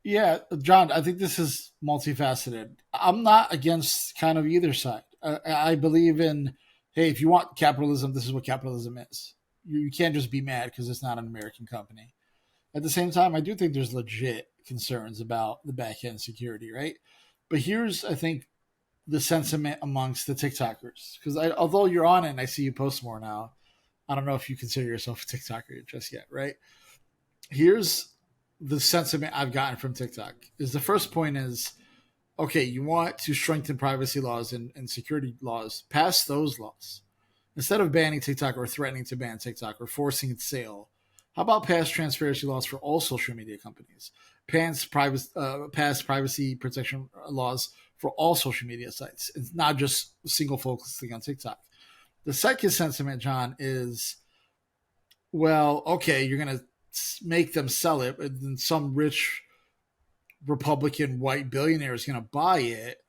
Yeah, John, I think this is multifaceted. I'm not against kind of either side. I believe in, hey, if you want capitalism, this is what capitalism is. You can't just be mad because it's not an American company. At the same time, I do think there's legit concerns about the back end security, right? But here's, I think, the sentiment amongst the TikTokers. Because although you're on it and I see you post more now, I don't know if you consider yourself a TikToker just yet, right? Here's the sentiment I've gotten from TikTok is the first point is okay, you want to strengthen privacy laws and security laws, pass those laws. Instead of banning TikTok or threatening to ban TikTok or forcing its sale, how about pass transparency laws for all social media companies? Pass privacy protection laws for all social media sites. It's not just single focusing on TikTok. The second sentiment, John, is well, okay, you're going to make them sell it, and then some rich Republican white billionaire is going to buy it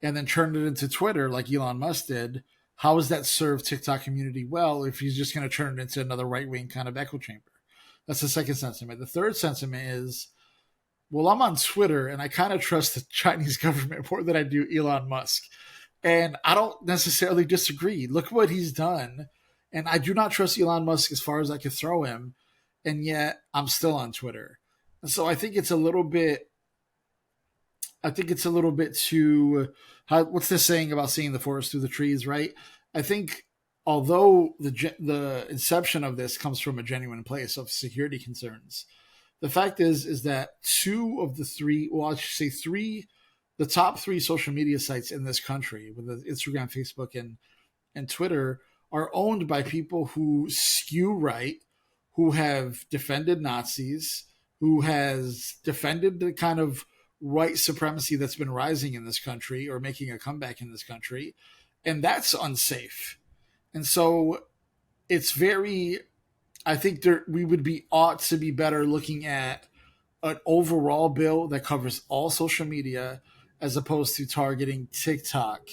and then turn it into Twitter like Elon Musk did. How does that serve TikTok community well if he's just going to turn it into another right wing kind of echo chamber? That's the second sentiment. The third sentiment is, well, I'm on Twitter and I kind of trust the Chinese government more than I do Elon Musk. And I don't necessarily disagree. Look what he's done. And I do not trust Elon Musk as far as I could throw him. And yet I'm still on Twitter. And so I think it's a little bit too. What's this saying about seeing the forest through the trees, right? I think although the inception of this comes from a genuine place of security concerns, the fact is that two of the three, well, I should say three, the top three social media sites in this country, with Instagram, Facebook, and Twitter, are owned by people who skew right, who have defended Nazis, who has defended the kind of white supremacy that's been rising in this country or making a comeback in this country. And that's unsafe. And so it's very, I think we would be ought to be better looking at an overall bill that covers all social media as opposed to targeting TikTok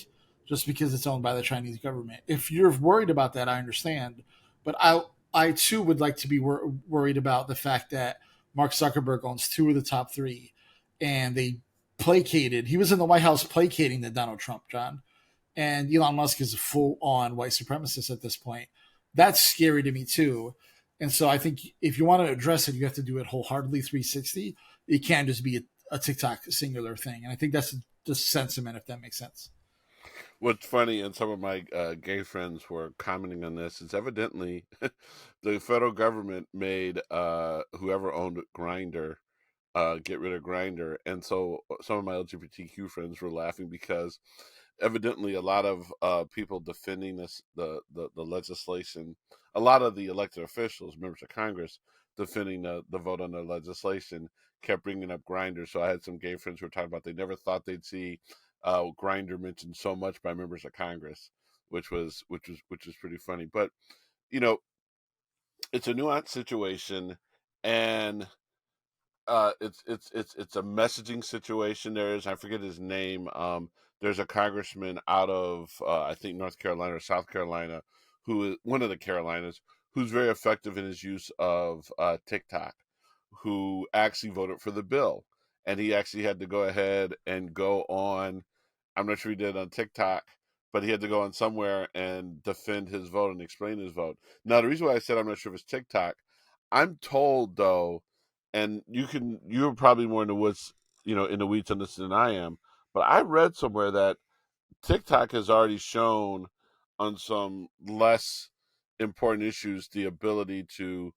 just because it's owned by the Chinese government. If you're worried about that, I understand, but I too would like to be worried about the fact that Mark Zuckerberg owns two of the top three, and they placated. He was in the White House placating the Donald Trump, John, and Elon Musk is a full on white supremacist at this point. That's scary to me too. And so I think if you want to address it, you have to do it wholeheartedly 360. It can't just be a TikTok singular thing. And I think that's the sentiment, if that makes sense. What's funny, and some of my gay friends were commenting on this, is evidently the federal government made whoever owned Grinder get rid of Grinder, and so some of my LGBTQ friends were laughing because evidently a lot of people defending the legislation, a lot of the elected officials, members of Congress, defending the vote on the legislation, kept bringing up Grinder. So I had some gay friends who were talking about they never thought they'd see Grinder mentioned so much by members of Congress, which was pretty funny. But you know, it's a nuanced situation, and it's a messaging situation. There's, I forget his name. There's a congressman out of I think North Carolina or South Carolina, who is one of the Carolinas, who's very effective in his use of TikTok, who actually voted for the bill, and he actually had to go ahead and go on. I'm not sure he did on TikTok, but he had to go on somewhere and defend his vote and explain his vote. Now, the reason why I said I'm not sure if it's TikTok, I'm told though, and you're probably more in the woods, in the weeds on this than I am, but I read somewhere that TikTok has already shown on some less important issues the ability to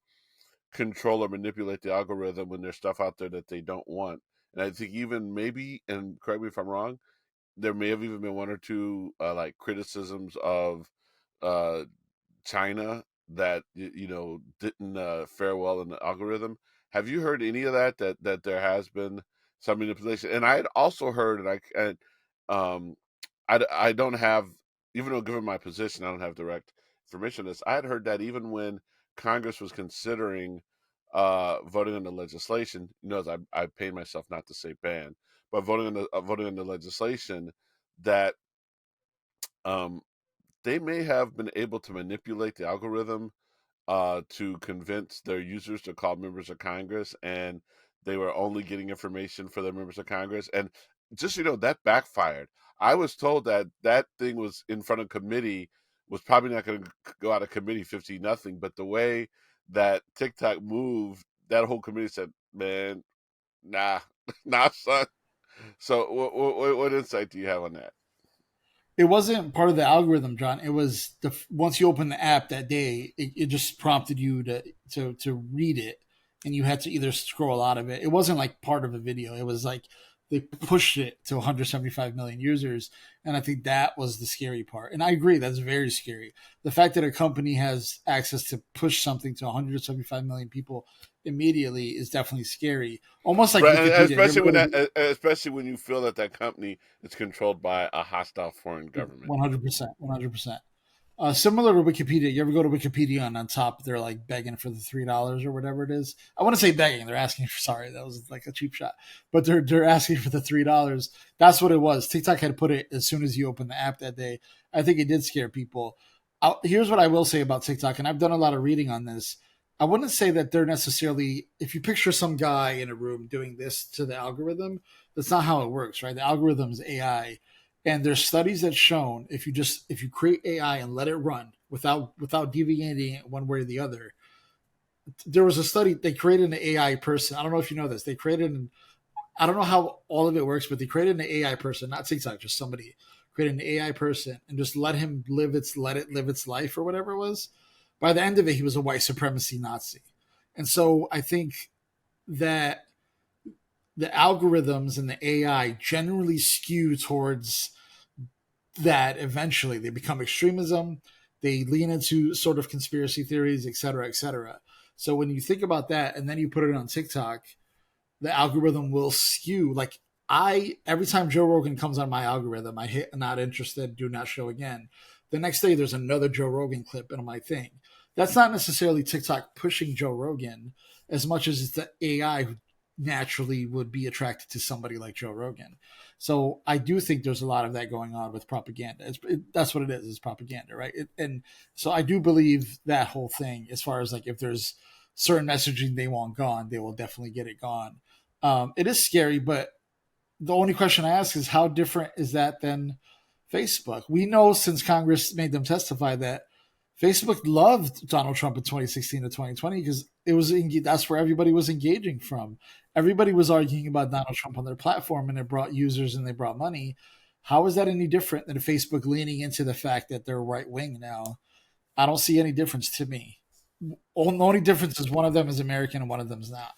control or manipulate the algorithm when there's stuff out there that they don't want. And I think even maybe, and correct me if I'm wrong, there may have even been one or two like criticisms of uh, China that didn't fare well in the algorithm. Have you heard any of that? That there has been some manipulation, and I had also heard, um, I don't have, even though given my position, I don't have direct information on this. I had heard that even when Congress was considering voting on the legislation, as I paid myself not to say ban, but voting on the legislation, that um, they may have been able to manipulate the algorithm to convince their users to call members of Congress, and they were only getting information for their members of Congress. And just, that backfired. I was told that that thing was in front of committee, was probably not going to go out of committee 50-0, but the way that TikTok moved, that whole committee said, man, nah, nah, son. So what insight do you have on that? It wasn't part of the algorithm, John. It was once you open the app that day, it just prompted you to read it, and you had to either scroll out of it. It wasn't like part of a video. It was like they pushed it to 175 million users, and I think that was the scary part. And I agree, that's very scary. The fact that a company has access to push something to 175 million people immediately is definitely scary. Almost like Right, and Wikipedia. You ever go to especially when you feel that that company is controlled by a hostile foreign government. 100%, 100%. Similar to Wikipedia, you ever go to Wikipedia and on top they're like begging for the $3 or whatever it is. I want to say begging. They're asking for. Sorry, that was like a cheap shot, but they're asking for the $3. That's what it was. TikTok had put it as soon as you open the app that day. I think it did scare people. Here's what I will say about TikTok, and I've done a lot of reading on this. I wouldn't say that they're necessarily. If you picture some guy in a room doing this to the algorithm, that's not how it works, right? The algorithm is AI, and there's studies that shown if you create AI and let it run without deviating one way or the other. There was a study, they created an AI person. I don't know if you know this. They created I don't know how all of it works, but they created an AI person, not TikTok, just somebody created an AI person and just let it live its life or whatever it was. By the end of it, he was a white supremacy Nazi. And so I think that the algorithms and the AI generally skew towards that eventually. They become extremism, they lean into sort of conspiracy theories, et cetera, et cetera. So when you think about that and then you put it on TikTok, the algorithm will skew. Like I every time Joe Rogan comes on my algorithm, I hit not interested, do not show again. The next day there's another Joe Rogan clip in my thing. That's not necessarily TikTok pushing Joe Rogan as much as it's the AI who naturally would be attracted to somebody like Joe Rogan. So I do think there's a lot of that going on with propaganda. That's what it is propaganda, right? And so I do believe that whole thing, as far as like if there's certain messaging they want gone, they will definitely get it gone. It is scary, but the only question I ask is how different is that than Facebook? We know since Congress made them testify that Facebook loved Donald Trump in 2016 to 2020 because that's where everybody was engaging from. Everybody was arguing about Donald Trump on their platform, and it brought users and they brought money. How is that any different than Facebook leaning into the fact that they're right wing now? I don't see any difference to me. The only difference is one of them is American and one of them is not.